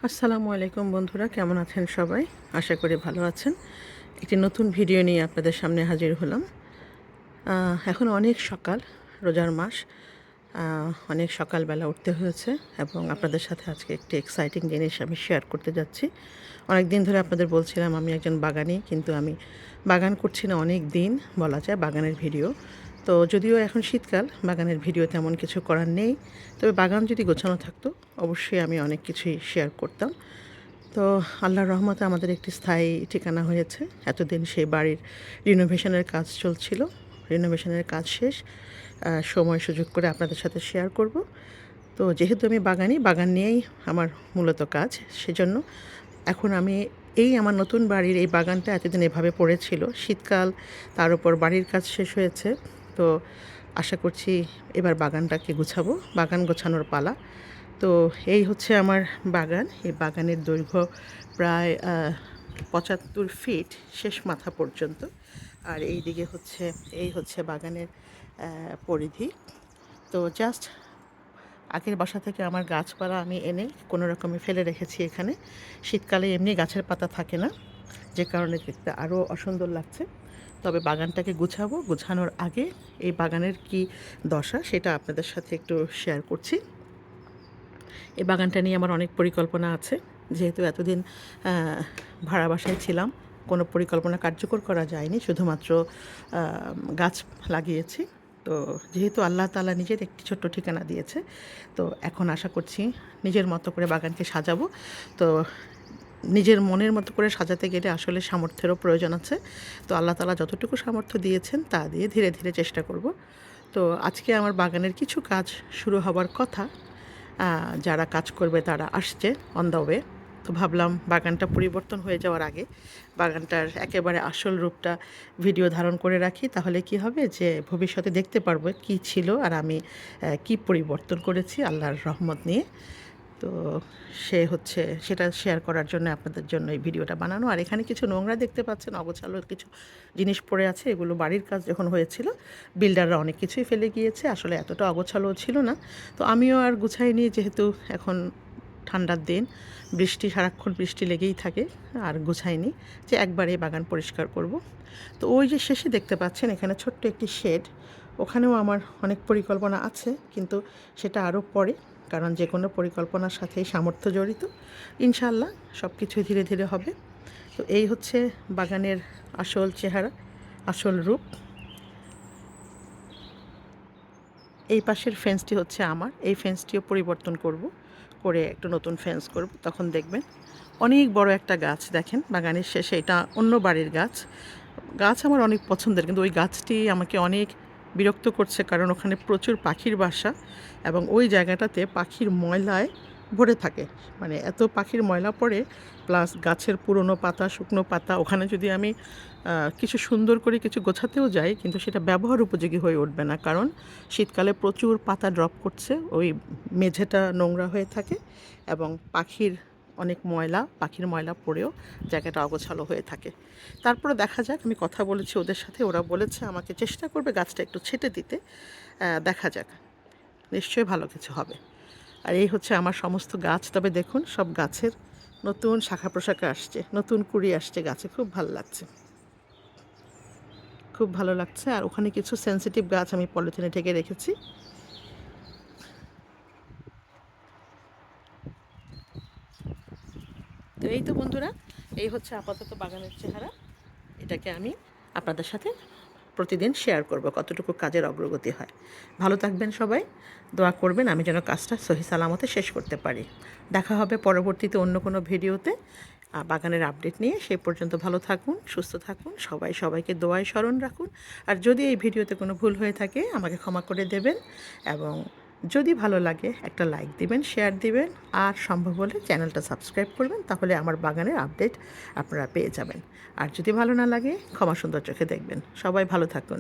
আসসালামু আলাইকুম বন্ধুরা, কেমন আছেন সবাই? আশা করি ভালো আছেন। একটি নতুন ভিডিও নিয়ে আপনাদের সামনে হাজির হলাম। এখন অনেক সকাল, রোজার মাস। অনেক সকালবেলা উঠতে হয়েছে এবং আপনাদের সাথে আজকে একটি এক্সাইটিং জিনিস আমি শেয়ার করতে যাচ্ছি। অনেক দিন ধরে আপনাদের বলছিলাম আমি একজন বাগানি, কিন্তু আমি বাগান করছি না অনেক দিন, বলা যায় বাগানের ভিডিও। তো যদিও এখন শীতকাল, বাগানের ভিডিও তেমন কিছু করার নেই, তবে বাগান যদি গোছানো থাকতো অবশ্যই আমি অনেক কিছুই শেয়ার করতাম। তো আল্লাহর রহমতে আমাদের একটি স্থায়ী ঠিকানা হয়েছে। এতদিন সেই বাড়ির রিনোভেশনের কাজ চলছিল, রিনোভেশনের কাজ শেষ। সময় সুযোগ করে আপনাদের সাথে শেয়ার করব। তো যেহেতু আমি বাগানি, বাগান নিয়েই আমার মূলত কাজ, সেজন্য এখন আমি আমার নতুন বাড়ির এই বাগানটা এতদিন এভাবে পড়েছিল, শীতকাল, তার উপর বাড়ির কাজ শেষ হয়েছে। তো আশা করছি এবার বাগানটাকে গুছাবো, বাগান গোছানোর পালা। তো এই হচ্ছে আমার বাগান। এই বাগানের দৈর্ঘ্য প্রায় 75 ফিট শেষ মাথা পর্যন্ত। আর এই দিকে হচ্ছে বাগানের পরিধি। তো জাস্ট আগের বাসা থেকে আমার গাছপালা আমি এনে কোনো রকমে ফেলে রেখেছি এখানে। শীতকালে এমনি গাছের পাতা থাকে না, যে কারণে দেখতে আরও অসুন্দর লাগছে। তবে বাগানটাকে গুছাবো, গুছানোর আগে এই বাগানের কি দশা সেটা আপনাদের সাথে একটু শেয়ার করছি। এই বাগানটা নিয়ে আমার অনেক পরিকল্পনা আছে। যেহেতু এতদিন ভাড়া বাসায় ছিলাম, কোনো পরিকল্পনা কার্যকর করা যায়নি, শুধুমাত্র গাছ লাগিয়েছি। তো যেহেতু আল্লাহ তাআলা নিজের একটি ছোট্ট ঠিকানা দিয়েছে, তো এখন আশা করছি নিজের মতো করে বাগানকে সাজাবো। তো নিজের মনের মতো করে সাজাতে গেলে আসলে সামর্থ্যেরও প্রয়োজন আছে। তো আল্লাহ তাআলা যতটুকু সামর্থ্য দিয়েছেন তা দিয়ে ধীরে ধীরে চেষ্টা করব। তো আজকে আমার বাগানের কিছু কাজ শুরু হবার কথা। যারা কাজ করবে তারা আসছে অন দ্য ওয়ে। তো ভাবলাম বাগানটা পরিবর্তন হয়ে যাওয়ার আগে বাগানটার একেবারে আসল রূপটা ভিডিও ধারণ করে রাখি, তাহলে কি হবে যে ভবিষ্যতে দেখতে পারবো কি ছিল আর আমি কি পরিবর্তন করেছি আল্লাহর রহমত নিয়ে। তো সেটা শেয়ার করার জন্য আপনাদের জন্য এই ভিডিওটা বানানো। আর এখানে কিছু নোংরা দেখতে পাচ্ছেন, অগোছালো কিছু জিনিস পড়ে আছে। এগুলো বাড়ির কাজ যখন হয়েছিল বিল্ডাররা অনেক কিছুই ফেলে গিয়েছে, আসলে এতটা অগোছালো ছিল না। তো আমিও আর গুছাইনি, যেহেতু এখন ঠান্ডার দিন, সারাক্ষণ বৃষ্টি লেগেই থাকে, আর গুছাইনি যে একবারে বাগান পরিষ্কার করব। তো ওই যে শেষে দেখতে পাচ্ছেন এখানে ছোট্ট একটি শেড, ওখানেও আমার অনেক পরিকল্পনা আছে, কিন্তু সেটা আরও পরে, কারণ যে কোনো পরিকল্পনার সাথেই সামর্থ্য জড়িত। ইনশাআল্লাহ সব কিছুই ধীরে ধীরে হবে। তো এই হচ্ছে বাগানের আসল চেহারা, আসল রূপ। এই পাশের ফেন্সটি হচ্ছে আমার, এই ফেন্সটিও পরিবর্তন করব, করে একটু নতুন ফেন্স করব, তখন দেখবেন অনেক বড় একটা গাছ। দেখেন বাগানের শেষে, এটা অন্য বাড়ির গাছ। গাছ আমার অনেক পছন্দের, কিন্তু ওই গাছটি আমাকে অনেক বিরক্ত করছে, কারণ ওখানে প্রচুর পাখির বাসা এবং ওই জায়গাটাতে পাখির ময়লায় ভরে থাকে। মানে এত পাখির ময়লা পড়ে, প্লাস গাছের পুরনো পাতা, শুকনো পাতা, ওখানে যদি আমি কিছু সুন্দর করে কিছু গোছাতেও যাই, কিন্তু সেটা ব্যবহার উপযোগী হয়ে উঠবে না, কারণ শীতকালে প্রচুর পাতা ড্রপ করছে, ওই মেঝেটা নোংরা হয়ে থাকে এবং পাখির ময়লা পড়েও জায়গাটা অগোছালো হয়ে থাকে। তারপরে দেখা যাক, আমি কথা বলেছি ওদের সাথে, ওরা বলেছে আমাকে চেষ্টা করবে গাছটা একটু ছেঁটে দিতে। দেখা যাক, নিশ্চয়ই ভালো কিছু হবে। আর এই হচ্ছে আমার সমস্ত গাছ। তবে দেখুন সব গাছের নতুন শাখা প্রশাখা আসছে, নতুন কুড়ি আসছে গাছে, খুব ভালো লাগছে, খুব ভালো লাগছে। আর ওখানে কিছু সেনসিটিভ গাছ আমি পলিথিনে ঢেকে রেখেছি। তো এই তো বন্ধুরা, এই হচ্ছে আপাতত বাগানের চেহারা। এটাকে আমি আপনাদের সাথে প্রতিদিন শেয়ার করব কতটুকু কাজের অগ্রগতি হয়। ভালো থাকবেন সবাই, দোয়া করবেন আমি যেন কাজটা সহি সালামতে শেষ করতে পারি। দেখা হবে পরবর্তীতে অন্য কোনো ভিডিওতে বাগানের আপডেট নিয়ে। সেই পর্যন্ত ভালো থাকুন, সুস্থ থাকুন, সবাই সবাইকে দোয়ায় স্মরণ রাখুন। আর যদি এই ভিডিওতে কোনো ভুল হয়ে থাকে আমাকে ক্ষমা করে দেবেন, এবং যদি ভালো লাগে একটা লাইক দিবেন, শেয়ার দিবেন, আর সম্ভব হলে চ্যানেলটা সাবস্ক্রাইব করবেন, তাহলে আমার বাগানের আপডেট আপনারা পেয়ে যাবেন। আর যদি ভালো না লাগে ক্ষমা সুন্দর চোখে দেখবেন। সবাই ভালো থাকুন।